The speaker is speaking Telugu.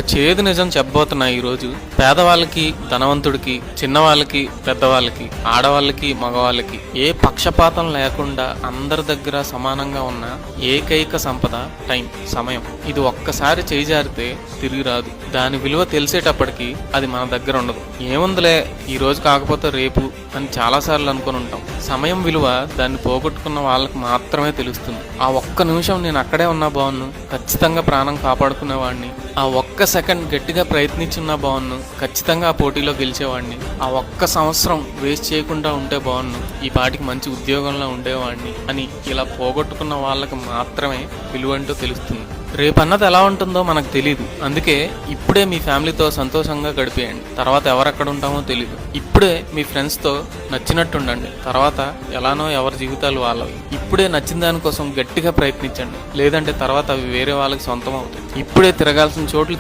ఒక చేదు నిజం చెప్పబోతున్నా ఈరోజు. పేదవాళ్ళకి, ధనవంతుడికి, చిన్నవాళ్ళకి, పెద్దవాళ్ళకి, ఆడవాళ్ళకి, మగవాళ్ళకి ఏ పక్షపాతం లేకుండా అందరి దగ్గర సమానంగా ఉన్న ఏకైక సంపద టైం, సమయం. ఇది ఒక్కసారి చేజారితే తిరిగి రాదు. దాని విలువ తెలిసేటప్పటికి అది మన దగ్గర ఉండదు. ఏముందిలే ఈ రోజు కాకపోతే రేపు అని చాలాసార్లు అనుకుని ఉంటాం. సమయం విలువ దాన్ని పోగొట్టుకున్న వాళ్ళకి మాత్రమే తెలుస్తుంది. ఆ ఒక్క నిమిషం నేను అక్కడే ఉన్నా బాగున్ను, ఖచ్చితంగా ప్రాణం కాపాడుకునేవాడిని. ఆ ఒక్క సెకండ్ గట్టిగా ప్రయత్నించున్నా బాగున్ను, ఖచ్చితంగా ఆ పోటీలో గెలిచేవాడిని. ఆ ఒక్క సంవత్సరం వేస్ట్ చేయకుండా ఉంటే బాగున్ను, ఈ పాటికి మంచి ఉద్యోగంలో ఉండేవాడిని అని ఇలా పోగొట్టుకున్న వాళ్ళకి మాత్రమే విలువంటూ తెలుస్తుంది. రేపన్నది ఎలా ఉంటుందో మనకు తెలియదు. అందుకే ఇప్పుడే మీ ఫ్యామిలీతో సంతోషంగా గడిపేయండి. తర్వాత ఎవరెక్కడ ఉంటామో తెలియదు. ఇప్పుడే మీ ఫ్రెండ్స్తో నచ్చినట్టు ఉండండి. తర్వాత ఎలానో ఎవరి జీవితాలు వాళ్ళవి. ఇప్పుడే నచ్చిన దానికోసం గట్టిగా ప్రయత్నించండి. లేదంటే తర్వాత అవి వేరే వాళ్ళకి సొంతం అవుతాయి. ఇప్పుడే తిరగాల్సిన చోట్లు